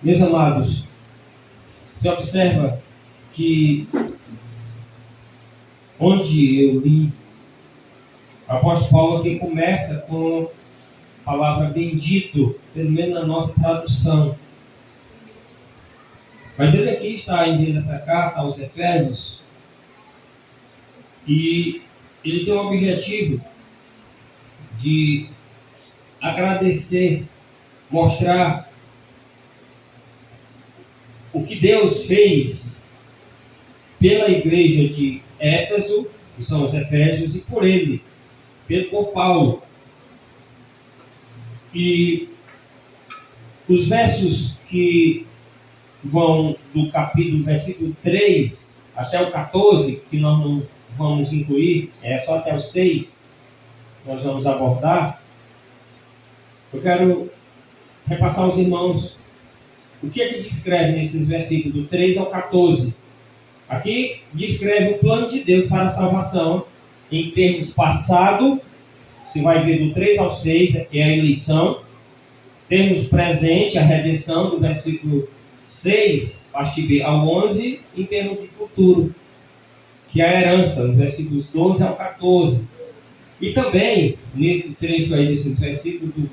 Meus amados, você observa que onde eu li, o apóstolo Paulo aqui começa com a palavra bendito, pelo menos na nossa tradução. Mas ele aqui está enviando essa carta aos Efésios e ele tem o objetivo de agradecer, mostrar o que Deus fez pela igreja de Éfeso, que são os Efésios, e por ele, por Paulo. E os versos que vão do capítulo, versículo 3 até o 14, que nós não vamos incluir, é só até o 6, nós vamos abordar. Eu quero repassar aos irmãos o que é que descreve nesses versículos do 3 ao 14. Aqui descreve o plano de Deus para a salvação em termos passado, você vai ver do 3 ao 6, que é a eleição. Termos presente, a redenção, do versículo 6, parte B, ao 11, em termos de futuro, que é a herança, dos versículos 12 ao 14. E também, nesse trecho aí, desses versículos do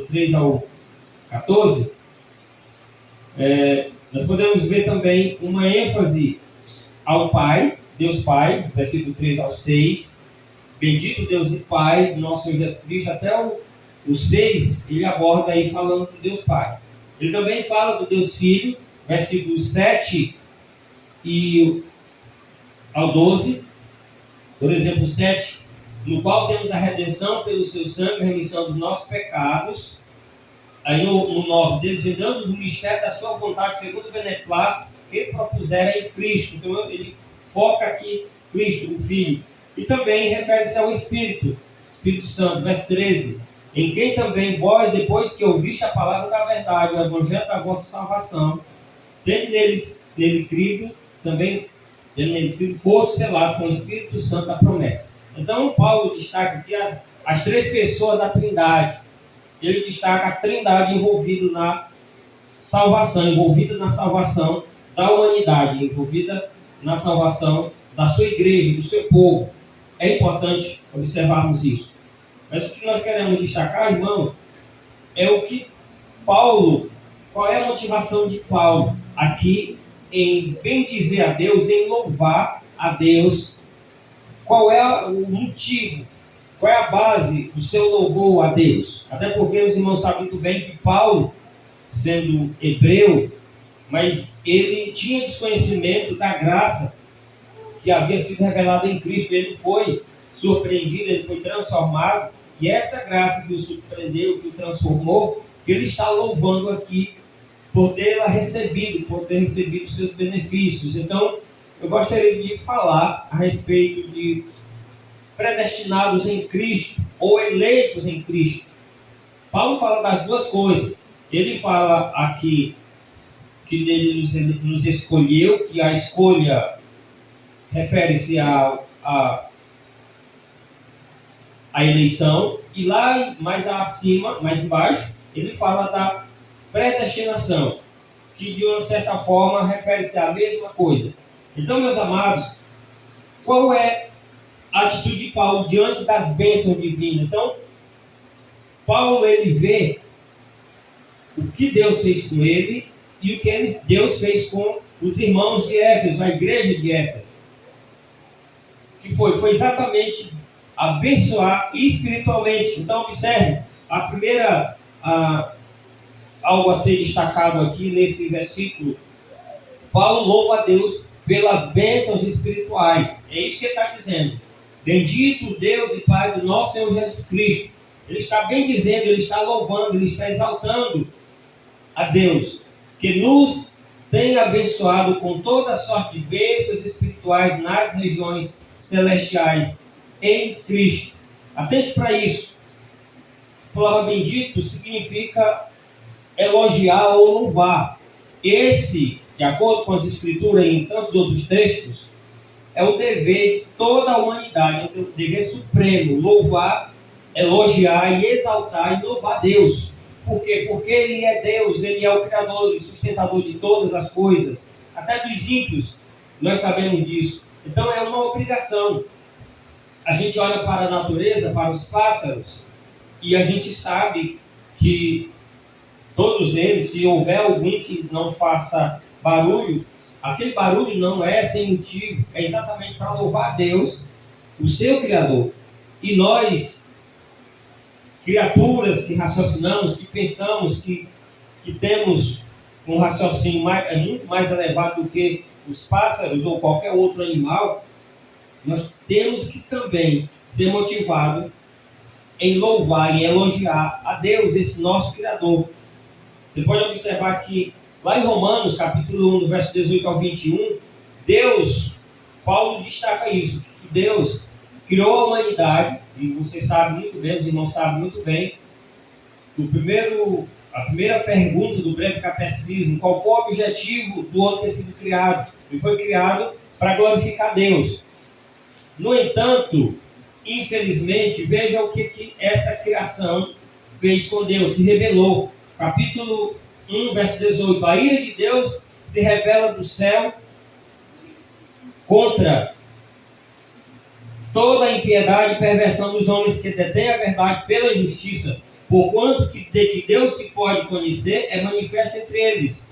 3 ao 14, nós podemos ver também uma ênfase ao Pai, Deus Pai, versículo 3 ao 6. Bendito Deus e Pai do nosso Senhor Jesus Cristo. Até o 6, ele aborda aí falando do Deus Pai. Ele também fala do Deus Filho, versículos 7 e ao 12. Por exemplo, 7, no qual temos a redenção pelo seu sangue, a remissão dos nossos pecados. Aí no 9, desvendando o mistério da sua vontade, segundo o beneplácito que propusera em Cristo. Então ele foca aqui Cristo, o Filho. E também refere-se ao Espírito Santo, verso 13. Em quem também vós, depois que ouviste a palavra da verdade, o evangelho da vossa salvação, tendo nele crido, foste selado com o Espírito Santo da promessa. Então Paulo destaca aqui as três pessoas da Trindade. Ele destaca a Trindade envolvida na salvação da humanidade, envolvida na salvação da sua igreja, do seu povo. É importante observarmos isso. Mas o que nós queremos destacar, irmãos, é o que Paulo, qual é a motivação de Paulo aqui em bendizer a Deus, em louvar a Deus. Qual é o motivo? Qual é a base do seu louvor a Deus? Até porque os irmãos sabem muito bem que Paulo, sendo hebreu, mas ele tinha desconhecimento da graça que havia sido revelada em Cristo. Ele foi surpreendido, ele foi transformado, e essa graça que o surpreendeu, que o transformou, que ele está louvando aqui por ter recebido os seus benefícios. Então, eu gostaria de falar a respeito de predestinados em Cristo ou eleitos em Cristo. Paulo fala das duas coisas. Ele fala aqui que ele nos escolheu, que a escolha refere-se à eleição, e lá mais acima, mais embaixo, ele fala da predestinação, que de uma certa forma refere-se à mesma coisa. Então, meus amados, qual é a atitude de Paulo diante das bênçãos divinas? Então, Paulo, ele vê o que Deus fez com ele e o que Deus fez com os irmãos de Éfeso, a igreja de Éfeso. Que foi exatamente abençoar espiritualmente. Então, observe, a primeira, algo a ser destacado aqui nesse versículo, Paulo louva a Deus pelas bênçãos espirituais. É isso que ele está dizendo. Bendito Deus e Pai do nosso Senhor Jesus Cristo. Ele está bendizendo, ele está louvando, ele está exaltando a Deus, que nos tem abençoado com toda sorte de bênçãos espirituais nas regiões celestiais em Cristo. Atente para isso. A palavra bendito significa elogiar ou louvar. Esse, de acordo com as escrituras e em tantos outros textos, é o dever de toda a humanidade, é o dever supremo, louvar, elogiar e exaltar e louvar Deus. Por quê? Porque Ele é Deus, Ele é o Criador e sustentador de todas as coisas, até dos ímpios, nós sabemos disso. Então é uma obrigação. A gente olha para a natureza, para os pássaros, e a gente sabe que todos eles, se houver algum que não faça barulho, aquele barulho não é sem motivo, é exatamente para louvar a Deus, o seu Criador. E nós, criaturas que raciocinamos, que pensamos, que temos um raciocínio muito mais elevado do que os pássaros ou qualquer outro animal, nós temos que também ser motivados em louvar e elogiar a Deus, esse nosso Criador. Você pode observar que lá em Romanos, capítulo 1, do verso 18 ao 21, Paulo destaca isso, que Deus criou a humanidade, e você sabe muito bem, os irmãos sabem muito bem, a primeira pergunta do breve catecismo, qual foi o objetivo do homem ter sido criado? Ele foi criado para glorificar Deus. No entanto, infelizmente, veja o que essa criação fez com Deus, se rebelou. Capítulo 1, verso 18. A ira de Deus se revela do céu contra toda a impiedade e perversão dos homens que detêm a verdade pela justiça, porquanto que de Deus se pode conhecer é manifesto entre eles,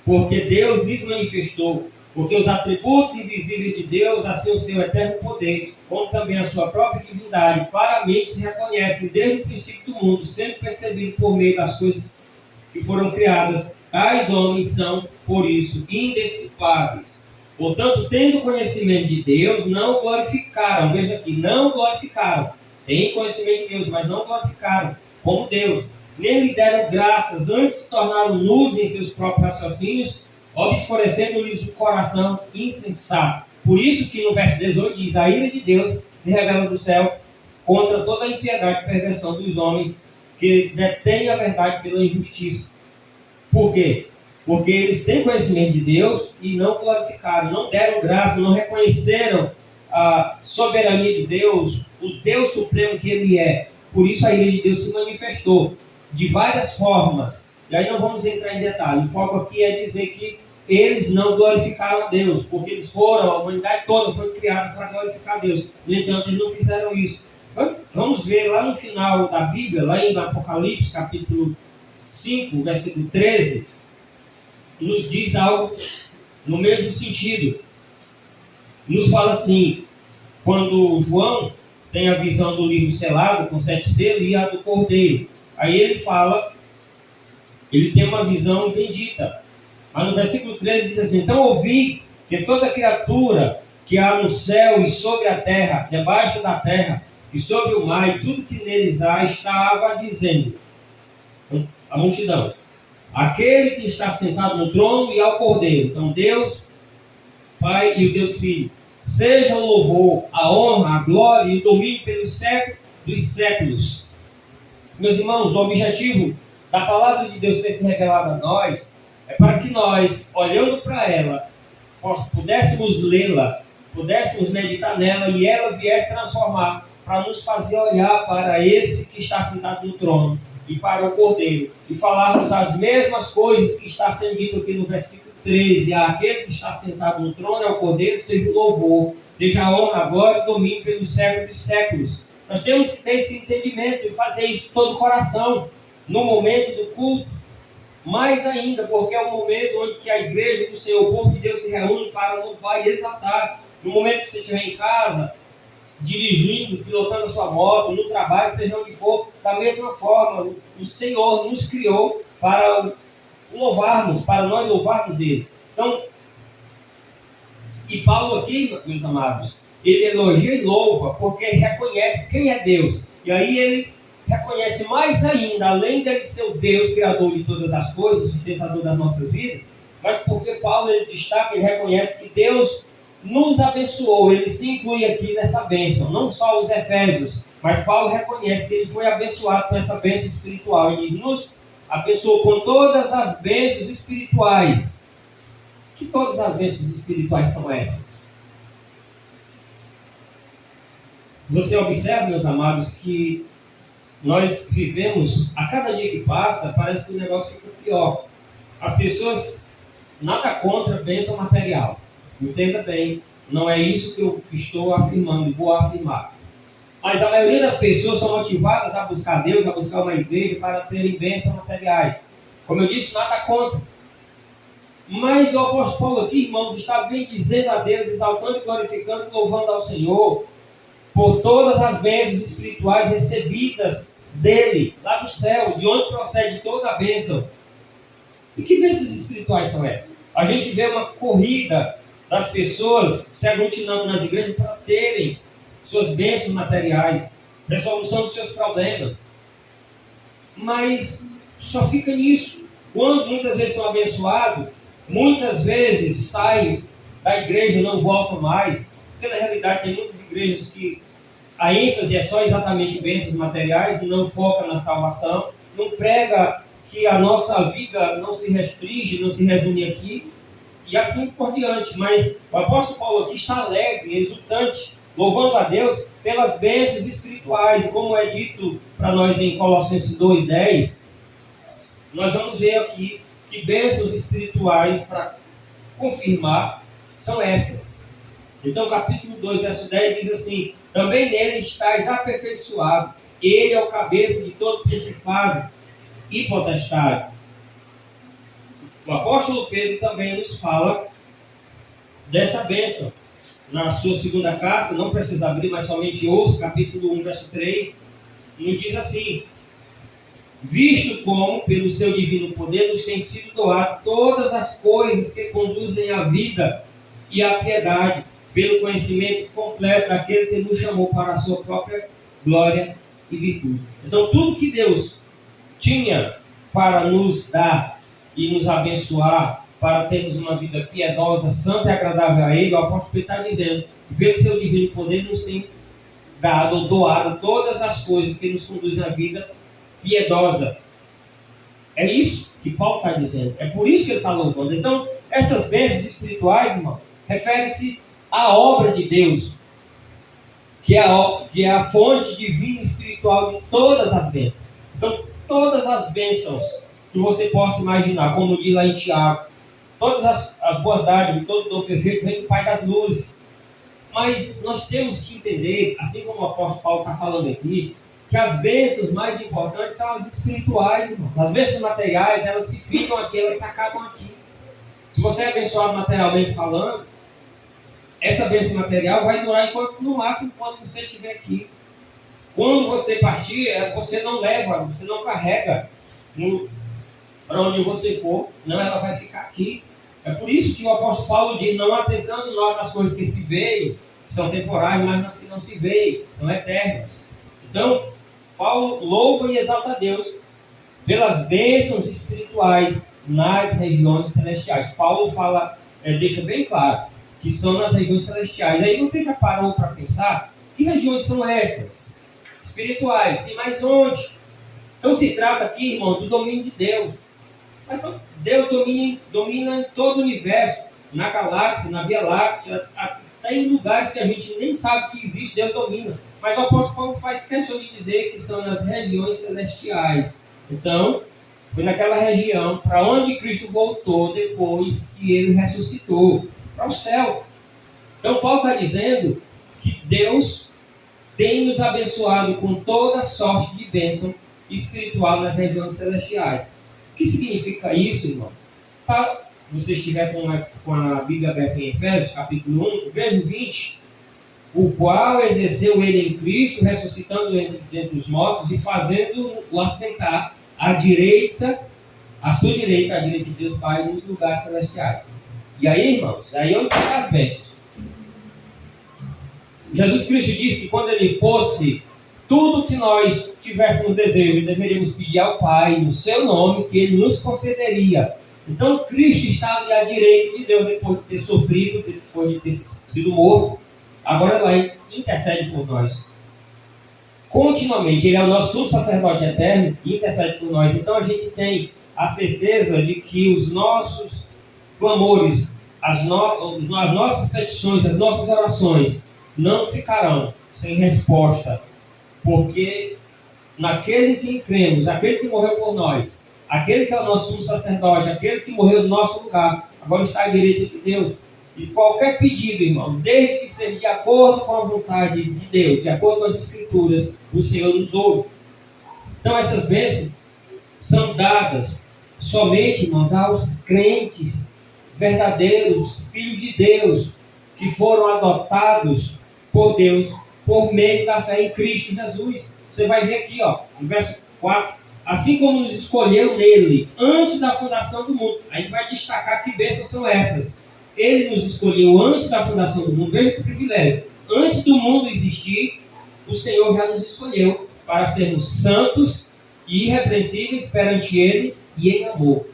porque Deus lhes manifestou, porque os atributos invisíveis de Deus, assim o seu eterno poder, como também a sua própria divindade, claramente se reconhecem desde o princípio do mundo, sendo percebido por meio das coisas que foram criadas. Tais homens são, por isso, indesculpáveis. Portanto, tendo conhecimento de Deus, não o glorificaram. Veja aqui, não glorificaram. Têm conhecimento de Deus, mas não glorificaram como Deus. Nem lhe deram graças, antes se tornaram nulos em seus próprios raciocínios, obscurecendo-lhes o coração insensato. Por isso que no verso 18 diz, a ira de Deus se revela do céu contra toda a impiedade e perversão dos homens que detêm a verdade pela injustiça. Por quê? Porque eles têm conhecimento de Deus e não glorificaram, não deram graça, não reconheceram a soberania de Deus, o Deus supremo que Ele é. Por isso a ira de Deus se manifestou de várias formas. E aí não vamos entrar em detalhe. O foco aqui é dizer que eles não glorificaram a Deus, porque eles foram, a humanidade toda foi criada para glorificar a Deus. No entanto, eles não fizeram isso. Vamos ver lá no final da Bíblia, lá em Apocalipse, capítulo 5, versículo 13, nos diz algo no mesmo sentido. Nos fala assim, quando João tem a visão do livro selado, com 7 selos, e a do cordeiro. Aí ele fala, ele tem uma visão bendita. Mas no versículo 13 diz assim, então ouvi que toda criatura que há no céu e sobre a terra, debaixo da terra, e sobre o mar, e tudo que neles há, estava dizendo, a multidão, aquele que está sentado no trono e ao cordeiro. Então Deus Pai e o Deus Filho, seja o louvor, a honra, a glória e o domínio pelos séculos dos séculos. Meus irmãos, o objetivo da palavra de Deus ter se revelado a nós é para que nós, olhando para ela, pudéssemos lê-la, pudéssemos meditar nela e ela viesse transformar, para nos fazer olhar para esse que está sentado no trono e para o Cordeiro, e falarmos as mesmas coisas que está sendo dito aqui no versículo 13, aquele que está sentado no trono é o Cordeiro, seja o louvor, seja a honra, a glória e o domínio pelos séculos dos séculos. Nós temos que ter esse entendimento e fazer isso de todo o coração, no momento do culto, mais ainda, porque é o momento onde que a igreja do Senhor, o povo de Deus, se reúne para louvar e exaltar. No momento que você estiver em casa, dirigindo, pilotando a sua moto, no trabalho, seja onde for, da mesma forma, o Senhor nos criou para louvarmos, para nós louvarmos Ele. Então, e Paulo aqui, meus amados, ele elogia e louva, porque reconhece quem é Deus. E aí ele reconhece mais ainda, além de ele ser o Deus, criador de todas as coisas, sustentador das nossas vidas, mas porque Paulo ele destaca e reconhece que Deus nos abençoou, ele se inclui aqui nessa bênção, não só os Efésios, mas Paulo reconhece que ele foi abençoado com essa bênção espiritual, ele nos abençoou com todas as bênçãos espirituais. Que todas as bênçãos espirituais são essas? Você observa, meus amados, que nós vivemos, a cada dia que passa, parece que o negócio fica pior. As pessoas, nada contra a bênção material. Entenda bem, não é isso que eu estou afirmando e vou afirmar. Mas a maioria das pessoas são motivadas a buscar Deus, a buscar uma igreja para terem bênçãos materiais. Como eu disse, nada contra. Mas o apóstolo Paulo aqui, irmãos, está bem dizendo a Deus, exaltando e glorificando e louvando ao Senhor por todas as bênçãos espirituais recebidas dele, lá do céu, de onde procede toda a bênção. E que bênçãos espirituais são essas? A gente vê uma corrida das pessoas se aglutinando nas igrejas para terem suas bênçãos materiais, resolução dos seus problemas. Mas só fica nisso. Quando muitas vezes são abençoados, muitas vezes saem da igreja e não voltam mais. Porque na realidade tem muitas igrejas que a ênfase é só exatamente bênçãos materiais, não foca na salvação, não prega que a nossa vida não se restringe, não se resume aqui, e assim por diante. Mas o apóstolo Paulo aqui está alegre, exultante, louvando a Deus pelas bênçãos espirituais, como é dito para nós em Colossenses 2:10. Nós vamos ver aqui que bênçãos espirituais, para confirmar, são essas. Então, capítulo 2, verso 10 diz assim: também nele estáis aperfeiçoado, ele é o cabeça de todo principado e potestade. O apóstolo Pedro também nos fala dessa bênção. Na sua segunda carta, não precisa abrir, mas somente ouça, capítulo 1, verso 3, nos diz assim: visto como, pelo seu divino poder, nos tem sido doado todas as coisas que conduzem à vida e à piedade, pelo conhecimento completo daquele que nos chamou para a sua própria glória e virtude. Então, tudo que Deus tinha para nos dar e nos abençoar, para termos uma vida piedosa, santa e agradável a Ele, o apóstolo Pedro está dizendo que pelo seu divino poder nos tem dado ou doado todas as coisas que nos conduzem à vida piedosa. É isso que Paulo está dizendo. É por isso que ele está louvando. Então, essas bênçãos espirituais, irmão, refere-se à obra de Deus, que é a fonte divina e espiritual de todas as bênçãos. Então, todas as bênçãos que você possa imaginar, como diz lá em Tiago, todas as boas dádivas, todo dom perfeito vem do Pai das luzes. Mas nós temos que entender, assim como o apóstolo Paulo está falando aqui, que as bênçãos mais importantes são as espirituais, irmão. As bênçãos materiais, elas se ficam aqui, elas se acabam aqui. Se você é abençoado materialmente falando, essa bênção material vai durar enquanto, no máximo, enquanto você estiver aqui. Quando você partir, você não leva, você não carrega para onde você for, não, ela vai ficar aqui. É por isso que o apóstolo Paulo diz: não atentando nós nas coisas que se veem, são temporais, mas nas que não se veem, são eternas. Então, Paulo louva e exalta a Deus pelas bênçãos espirituais nas regiões celestiais. Paulo fala, deixa bem claro, que são nas regiões celestiais. Aí você já parou para pensar, que regiões são essas? Espirituais, sim, mas onde? Então se trata aqui, irmão, do domínio de Deus. Mas Deus domina em todo o universo, na galáxia, na Via Láctea, até em lugares que a gente nem sabe que existe, Deus domina. Mas o apóstolo Paulo faz questão de dizer que são nas regiões celestiais. Então, foi naquela região para onde Cristo voltou depois que ele ressuscitou, para o céu. Então, Paulo está dizendo que Deus tem nos abençoado com toda sorte de bênção espiritual nas regiões celestiais. O que significa isso, irmão? Para você estiver com a Bíblia aberta em Efésios, capítulo 1, verso 20, o qual exerceu ele em Cristo, ressuscitando ele dentre os mortos e fazendo-o assentar à direita, à sua direita, à direita de Deus Pai, nos lugares celestiais. E aí, irmãos, aí onde está as bênçãos? Jesus Cristo disse que quando ele fosse, tudo que nós tivéssemos desejo, deveríamos pedir ao Pai, no seu nome, que ele nos concederia. Então, Cristo está ali à direita de Deus, depois de ter sofrido, depois de ter sido morto. Agora lá intercede por nós. Continuamente, ele é o nosso sumo sacerdote eterno e intercede por nós. Então, a gente tem a certeza de que os nossos clamores, as nossas petições, as nossas orações não ficarão sem resposta, porque naquele em quem cremos, aquele que morreu por nós, aquele que é o nosso sumo sacerdote, aquele que morreu no nosso lugar, agora está à direita de Deus. E qualquer pedido, irmão, desde que seja de acordo com a vontade de Deus, de acordo com as Escrituras, o Senhor nos ouve. Então essas bênçãos são dadas somente, irmãos, aos crentes verdadeiros, filhos de Deus, que foram adotados por Deus por meio da fé em Cristo Jesus. Você vai ver aqui, ó, no verso 4, assim como nos escolheu nele, antes da fundação do mundo. Aí vai destacar que bênçãos são essas. Ele nos escolheu antes da fundação do mundo, veja que privilégio. Antes do mundo existir, o Senhor já nos escolheu para sermos santos e irrepreensíveis perante Ele e em amor.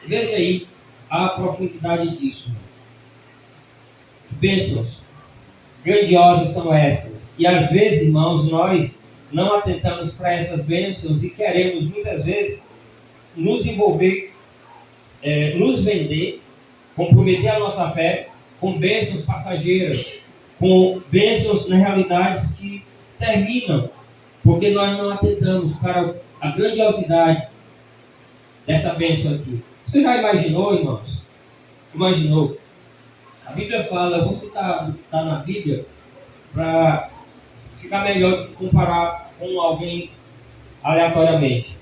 Veja aí a profundidade disso. Que bênçãos grandiosas são essas. E às vezes, irmãos, nós não atentamos para essas bênçãos e queremos muitas vezes nos envolver, nos vender, comprometer a nossa fé com bênçãos passageiras, com bênçãos na realidade que terminam, porque nós não atentamos para a grandiosidade dessa bênção aqui. Você já imaginou, irmãos? Imaginou? A Bíblia fala, eu vou citar o que está na Bíblia para ficar melhor do que comparar com alguém aleatoriamente.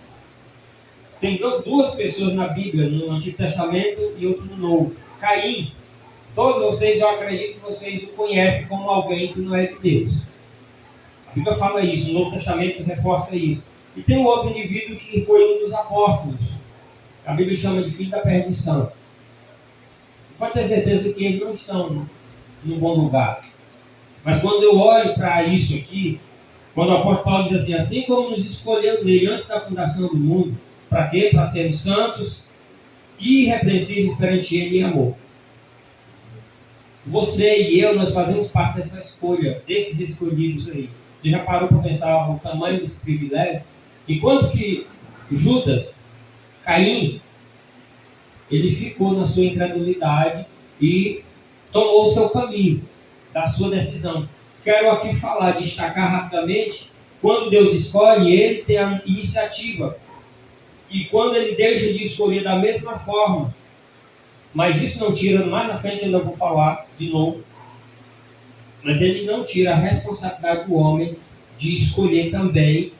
Tem duas pessoas na Bíblia, no Antigo Testamento e outro no Novo. Caim, todos vocês, eu acredito que vocês o conhecem como alguém que não é de Deus. A Bíblia fala isso, o Novo Testamento reforça isso. E tem um outro indivíduo que foi um dos apóstolos. A Bíblia chama de filho da perdição. Pode ter certeza que eles não estão num bom lugar. Mas quando eu olho para isso aqui, quando o apóstolo Paulo diz assim como nos escolheu nele antes da fundação do mundo, para quê? Para sermos santos e irrepreensíveis perante Ele em amor. Você e eu, nós fazemos parte dessa escolha, desses escolhidos aí. Você já parou para pensar o tamanho desse privilégio? Enquanto que Judas, Caim, ele ficou na sua incredulidade e tomou o seu caminho, da sua decisão. Quero aqui falar, destacar rapidamente, quando Deus escolhe, Ele tem a iniciativa. E quando Ele deixa de escolher da mesma forma, mas isso não tira, mais na frente eu ainda vou falar de novo, mas Ele não tira a responsabilidade do homem de escolher também,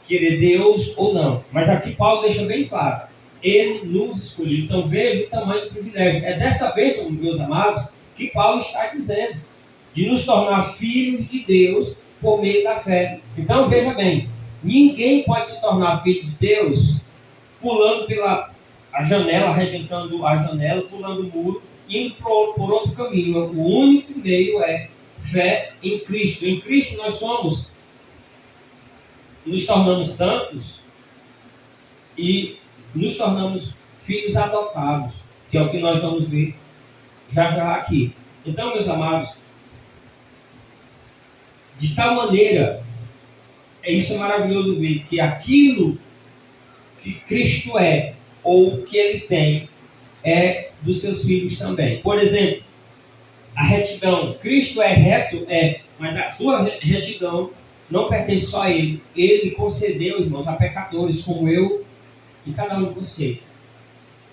querer Deus ou não. Mas aqui Paulo deixa bem claro, Ele nos escolheu. Então veja o tamanho do privilégio. É dessa bênção, meus amados, que Paulo está dizendo, de nos tornar filhos de Deus por meio da fé. Então veja bem, ninguém pode se tornar filho de Deus pulando pela a janela, arrebentando a janela, pulando o muro, indo por outro caminho. O único meio é fé em Cristo. Em Cristo nós nos tornamos santos e nos tornamos filhos adotados, que é o que nós vamos ver já já aqui. Então, meus amados, de tal maneira, isso é maravilhoso ver, que aquilo que Cristo é, ou que Ele tem, é dos seus filhos também. Por exemplo, a retidão. Cristo é reto? É, mas a sua retidão não pertence só a Ele. Ele concedeu, irmãos, a pecadores como eu e cada um de vocês.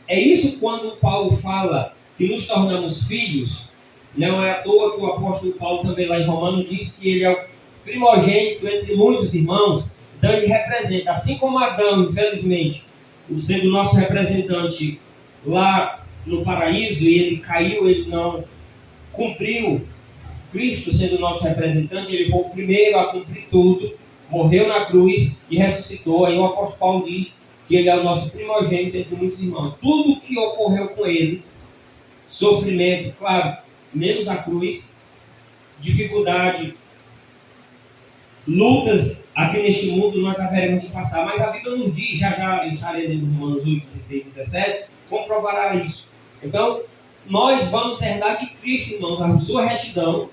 É isso quando Paulo fala que nos tornamos filhos. Não é à toa que o apóstolo Paulo também lá em Romanos diz que ele é o primogênito entre muitos irmãos. Então ele representa, assim como Adão, infelizmente, sendo nosso representante lá no paraíso, e ele caiu, ele não cumpriu. Cristo sendo nosso representante, ele foi o primeiro a cumprir tudo, morreu na cruz e ressuscitou. Aí o apóstolo Paulo diz que ele é o nosso primogênito entre muitos irmãos. Tudo o que ocorreu com ele, sofrimento, claro, menos a cruz, dificuldade, lutas aqui neste mundo nós haveremos de passar, mas a Bíblia nos diz, já estarei lendo Romanos 8, 16, 17, comprovará isso. Então, nós vamos herdar de Cristo, irmãos, a sua retidão,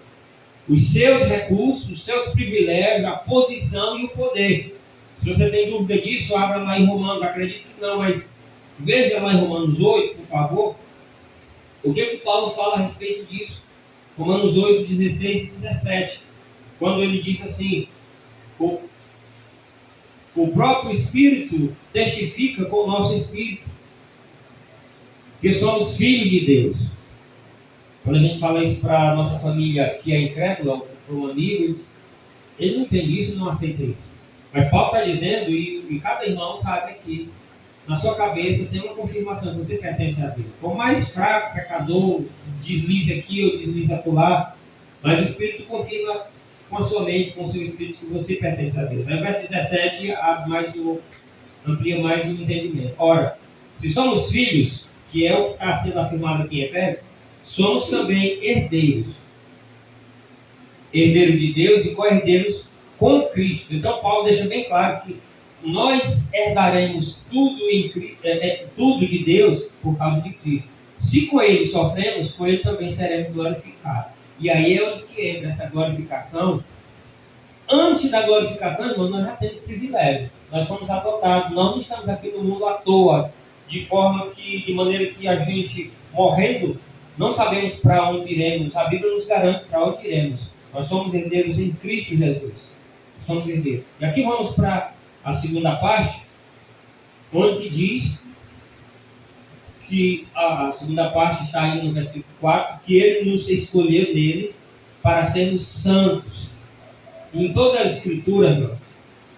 os seus recursos, os seus privilégios, a posição e o poder. Se você tem dúvida disso, abra lá em Romanos, acredito que não, mas veja lá em Romanos 8, por favor, o que Paulo fala a respeito disso. Romanos 8, 16 e 17, quando ele diz assim, O próprio Espírito testifica com o nosso Espírito que somos filhos de Deus. Quando a gente fala isso para a nossa família que é incrédula, para um amigo, ele não entende isso, não aceita isso. Mas Paulo está dizendo, e cada irmão sabe que na sua cabeça tem uma confirmação que você pertence a Deus. Por mais fraco, pecador, deslize aqui ou deslize acolá, mas o Espírito confirma com a sua mente, com o seu Espírito, que você pertence a Deus. Aí o verso 17 amplia mais o entendimento. Ora, se somos filhos, que é o que está sendo afirmado aqui em Efésios, somos também herdeiros. Herdeiros de Deus e co-herdeiros com Cristo. Então Paulo deixa bem claro que nós herdaremos tudo de Deus por causa de Cristo. Se com Ele sofremos, com Ele também seremos glorificados. E aí é onde que entra essa glorificação. Antes da glorificação, irmão, nós já temos privilégio. Nós fomos adotados. Nós não estamos aqui no mundo à toa, de maneira que a gente, morrendo, não sabemos para onde iremos. A Bíblia nos garante para onde iremos. Nós somos herdeiros em Cristo Jesus. Somos herdeiros. E aqui vamos para a segunda parte, onde diz que a segunda parte está aí no versículo 4, que Ele nos escolheu nele para sermos santos. E em toda a Escritura,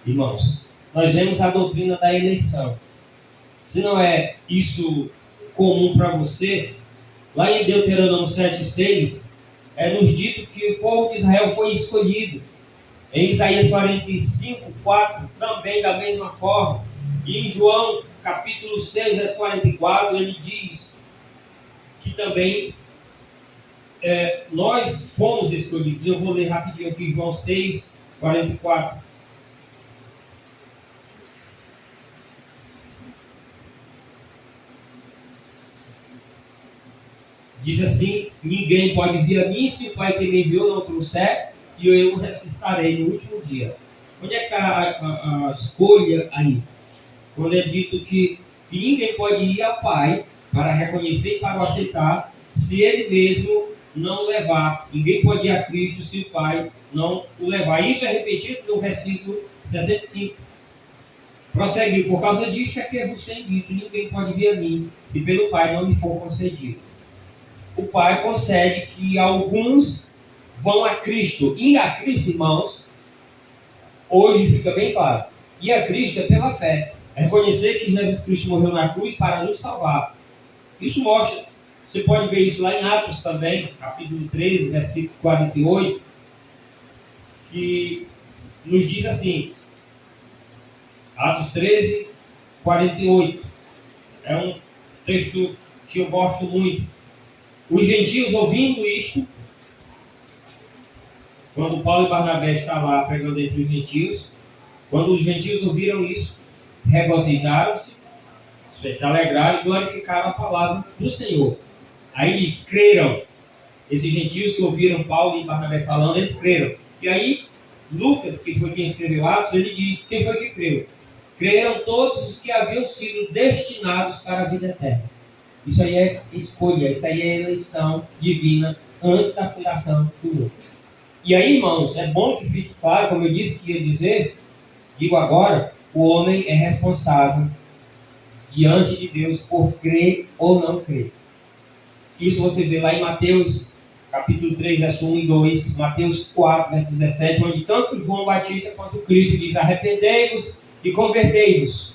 irmãos, nós vemos a doutrina da eleição. Se não é isso comum para você, lá em Deuteronômio 7,6, é nos dito que o povo de Israel foi escolhido. Em Isaías 45:4, também da mesma forma. E em João, capítulo 6, verso 44, ele diz que também nós fomos escolhidos. Eu vou ler rapidinho aqui João 6, 44. Diz assim: ninguém pode vir a mim se o Pai que me enviou não trouxer, e eu ressuscitarei no último dia. Onde é que está a escolha aí? Quando é dito que ninguém pode ir ao Pai para reconhecer e para o aceitar, se Ele mesmo não levar. Ninguém pode ir a Cristo se o Pai não o levar. Isso é repetido no versículo 65. Prossegue: por causa disso é que vos tenho dito, ninguém pode vir a mim, se pelo Pai não lhe for concedido. O Pai concede que alguns vão a Cristo. E a Cristo, irmãos, hoje fica bem claro. E a Cristo é pela fé. É reconhecer que Jesus Cristo morreu na cruz para nos salvar. Isso mostra. Você pode ver isso lá em Atos também, capítulo 13, versículo 48, que nos diz assim. Atos 13, 48. É um texto que eu gosto muito. Os gentios, ouvindo isto, quando Paulo e Barnabé estavam lá pregando entre os gentios, quando os gentios ouviram isso, regozijaram-se, se alegraram e glorificaram a palavra do Senhor. Aí eles creram. Esses gentios que ouviram Paulo e Barnabé falando, eles creram. E aí, Lucas, que foi quem escreveu Atos, ele diz: quem foi que creu? Creram todos os que haviam sido destinados para a vida eterna. Isso aí é escolha, isso aí é eleição divina antes da fundação do mundo. E aí, irmãos, é bom que fique claro, como eu disse que ia dizer, digo agora, o homem é responsável diante de Deus por crer ou não crer. Isso você vê lá em Mateus, capítulo 3, verso 1 e 2, Mateus 4, verso 17, onde tanto João Batista quanto Cristo diz: arrependei-vos e convertei-vos.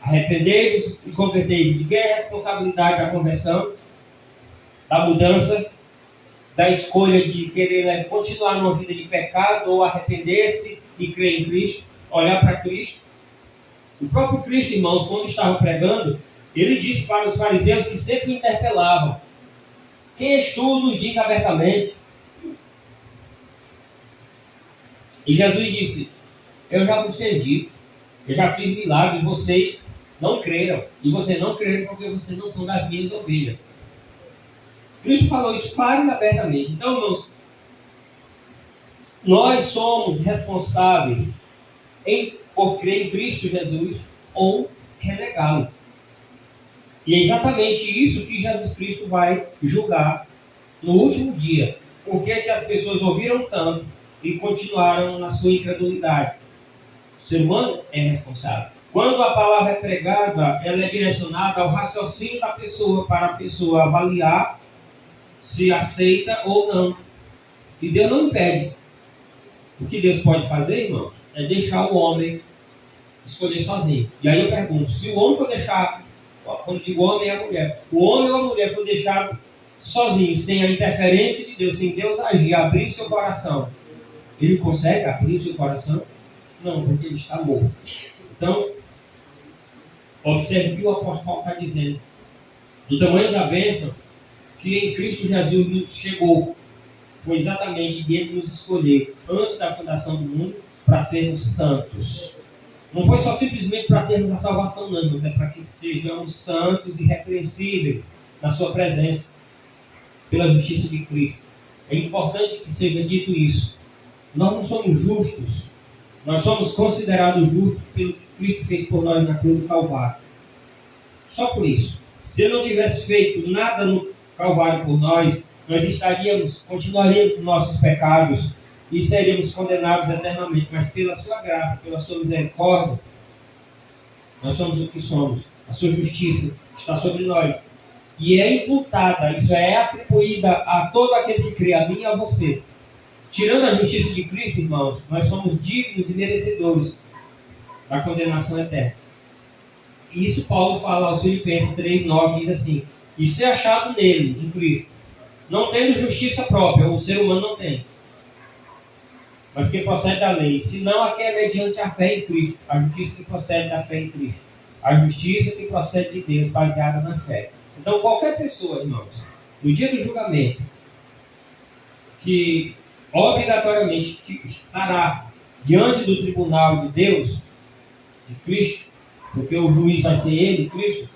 Arrependei-vos e convertei-vos. De quem é a responsabilidade da conversão, da mudança, da escolha de querer continuar numa vida de pecado ou arrepender-se e crer em Cristo, olhar para Cristo? O próprio Cristo, irmãos, quando estava pregando, ele disse para os fariseus que sempre interpelavam: quem és tu? Nos diz abertamente. E Jesus disse: eu já vos tenho dito, eu já fiz milagre e vocês não creram. E vocês não creram porque vocês não são das minhas ovelhas. Cristo falou isso claro e abertamente. Então, irmãos, nós somos responsáveis por crer em Cristo Jesus ou renegá-lo. E é exatamente isso que Jesus Cristo vai julgar no último dia. Por que as pessoas ouviram tanto e continuaram na sua incredulidade? O ser humano é responsável. Quando a palavra é pregada, ela é direcionada ao raciocínio da pessoa, para a pessoa avaliar se aceita ou não. E Deus não impede. O que Deus pode fazer, irmãos, é deixar o homem escolher sozinho. E aí eu pergunto, se o homem for deixado, quando digo homem é a mulher, o homem ou a mulher for deixado sozinho, sem a interferência de Deus, sem Deus agir, abrir o seu coração, ele consegue abrir o seu coração? Não, porque ele está morto. Então, observe o que o apóstolo Paulo está dizendo. Do tamanho da bênção que em Cristo Jesus nos chegou, foi exatamente de Ele nos escolher antes da fundação do mundo para sermos santos. Não foi só simplesmente para termos a salvação, não, mas é para que sejamos santos e irrepreensíveis na sua presença, pela justiça de Cristo. É importante que seja dito isso. Nós não somos justos, nós somos considerados justos pelo que Cristo fez por nós na cruz do Calvário. Só por isso. Se Ele não tivesse feito nada no Calvário por nós, nós continuaríamos com nossos pecados e seríamos condenados eternamente. Mas pela sua graça, pela sua misericórdia, nós somos o que somos. A sua justiça está sobre nós. E é imputada, isso é atribuída a todo aquele que crê, a mim e a você. Tirando a justiça de Cristo, irmãos, nós somos dignos e merecedores da condenação eterna. E isso Paulo fala aos Filipenses 3,9, diz assim: e ser achado nele, em Cristo, não tendo justiça própria, o ser humano não tem, mas que procede da lei, senão a que é mediante a fé em Cristo, a justiça que procede da fé em Cristo, a justiça que procede de Deus, baseada na fé. Então qualquer pessoa, irmãos, no dia do julgamento, que obrigatoriamente estará diante do tribunal de Deus, de Cristo, porque o juiz vai ser Ele, Cristo,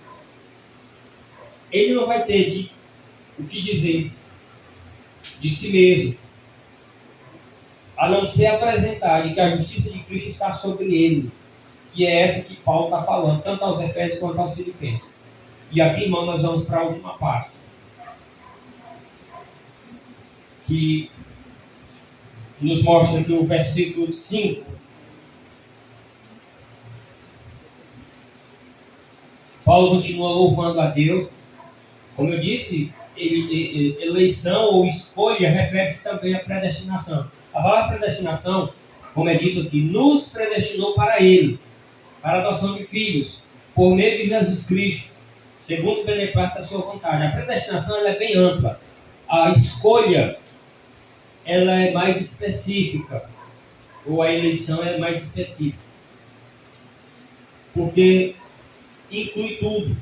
ele não vai ter o que dizer de si mesmo, a não ser apresentar de que a justiça de Cristo está sobre ele, que é essa que Paulo está falando, tanto aos Efésios quanto aos Filipenses. E aqui, irmão, nós vamos para a última parte, que nos mostra que o versículo 5, Paulo continua louvando a Deus. Como eu disse, eleição ou escolha refere-se também à predestinação. A palavra predestinação, como é dito aqui, nos predestinou para Ele, para a adoção de filhos, por meio de Jesus Cristo, segundo o beneplácito da sua vontade. A predestinação ela é bem ampla. A escolha ela é mais específica, ou a eleição é mais específica, porque inclui tudo,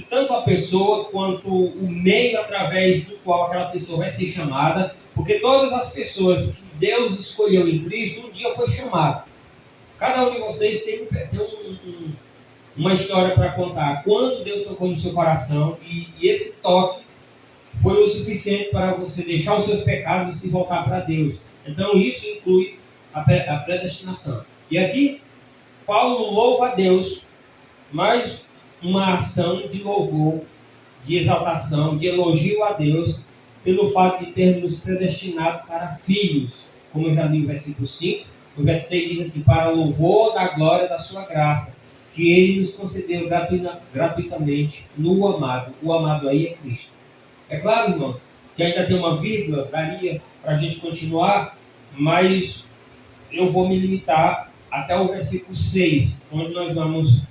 tanto a pessoa quanto o meio através do qual aquela pessoa vai ser chamada, porque todas as pessoas que Deus escolheu em Cristo, um dia foi chamado. Cada um de vocês tem uma história para contar, quando Deus tocou no seu coração, e esse toque foi o suficiente para você deixar os seus pecados e se voltar para Deus. Então isso inclui a predestinação. E aqui, Paulo louva a Deus, mais uma ação de louvor, de exaltação, de elogio a Deus, pelo fato de ter nos predestinado para filhos, como eu já li no versículo 5, o versículo 6 diz assim: para louvor da glória da sua graça, que Ele nos concedeu gratuitamente no amado. O amado aí é Cristo. É claro, irmão, que ainda tem uma vírgula, daria para a gente continuar, mas eu vou me limitar até o versículo 6, onde nós vamos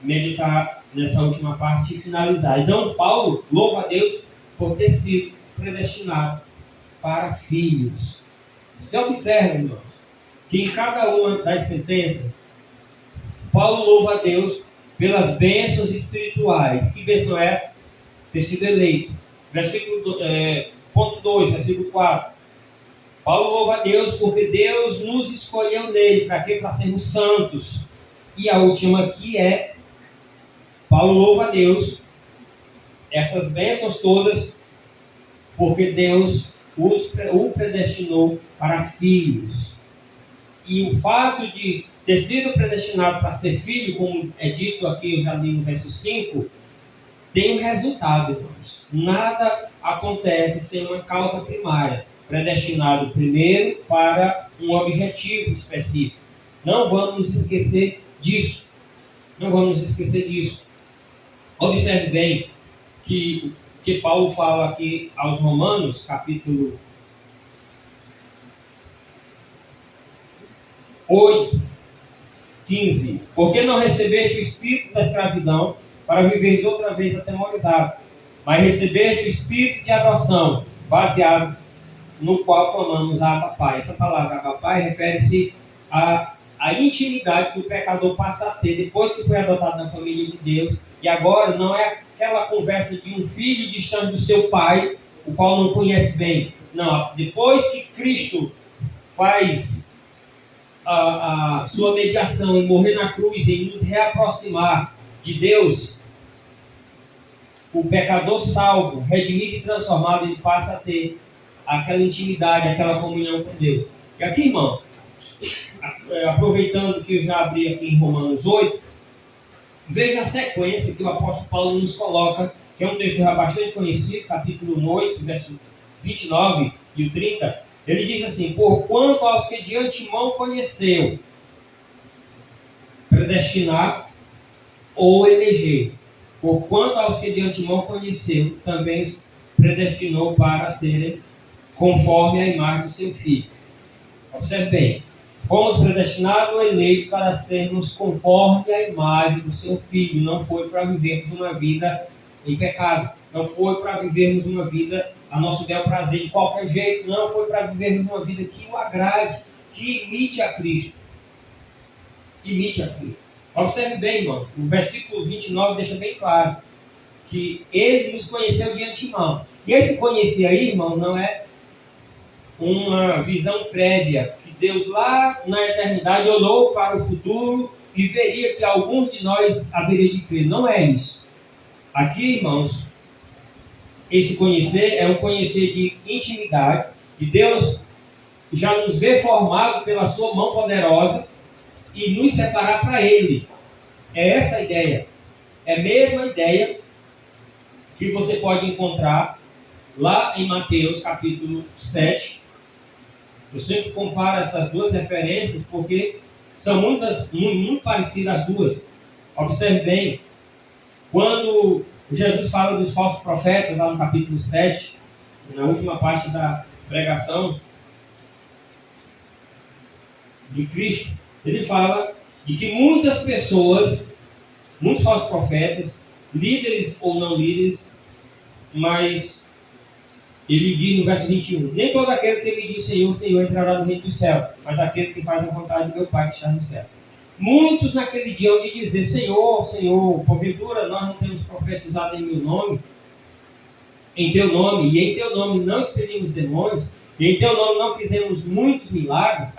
meditar nessa última parte e finalizar. Então, Paulo louva a Deus por ter sido predestinado para filhos. Você observa, irmãos, que em cada uma das sentenças, Paulo louva a Deus pelas bênçãos espirituais. Que bênção é essa? Ter sido eleito. Ponto 2, versículo 4. Paulo louva a Deus porque Deus nos escolheu nele. Para quê? Para sermos santos. E a última aqui é: Paulo louva a Deus, essas bênçãos todas, porque Deus o predestinou para filhos. E o fato de ter sido predestinado para ser filho, como é dito aqui, eu já li no verso 5, tem um resultado, irmãos. Nada acontece sem uma causa primária. Predestinado primeiro para um objetivo específico. Não vamos nos esquecer disso. Não vamos nos esquecer disso. Observe bem que Paulo fala aqui aos Romanos, capítulo 8, 15. Porque não recebeste o espírito da escravidão para viver outra vez atemorizado, mas recebeste o espírito de adoção, baseado no qual clamamos Abba Pai. Essa palavra Abba Pai refere-se à intimidade que o pecador passa a ter depois que foi adotado na família de Deus. E agora não é aquela conversa de um filho distante do seu pai, o qual não conhece bem. Não, depois que Cristo faz a sua mediação em morrer na cruz, em nos reaproximar de Deus, o pecador salvo, redimido e transformado, ele passa a ter aquela intimidade, aquela comunhão com Deus. E aqui, irmão, aproveitando que eu já abri aqui em Romanos 8, veja a sequência que o apóstolo Paulo nos coloca, que é um texto já bastante conhecido, capítulo 8, verso 29 e o 30. Ele diz assim: porquanto aos que de antemão conheceu, predestinar ou eleger. Porquanto aos que de antemão conheceu, também predestinou para serem conforme a imagem do seu Filho. Observe bem. Fomos predestinados ou eleitos para sermos conforme a imagem do seu Filho. Não foi para vivermos uma vida em pecado. Não foi para vivermos uma vida a nosso bel prazer de qualquer jeito. Não foi para vivermos uma vida que o agrade, que imite a Cristo. Imite a Cristo. Observe bem, irmão. O versículo 29 deixa bem claro que ele nos conheceu de antemão. E esse conhecer aí, irmão, não é uma visão prévia, que Deus lá na eternidade olhou para o futuro e veria que alguns de nós haveria de crer. Não é isso. Aqui, irmãos, esse conhecer é um conhecer de intimidade, que Deus já nos vê formado pela sua mão poderosa e nos separar para Ele. É essa a ideia. É a mesma ideia que você pode encontrar lá em Mateus capítulo 7. Eu sempre comparo essas duas referências porque são muito parecidas as duas. Observe bem, quando Jesus fala dos falsos profetas, lá no capítulo 7, na última parte da pregação de Cristo, ele fala de que muitas pessoas, muitos falsos profetas, líderes ou não líderes, mas ele diz no verso 21, nem todo aquele que me diz Senhor, Senhor entrará no reino do céu, mas aquele que faz a vontade do meu Pai que está no céu. Muitos naquele dia hão de dizer, Senhor, Senhor, porventura nós não temos profetizado em meu nome, em teu nome, e em teu nome não expelimos demônios, e em teu nome não fizemos muitos milagres.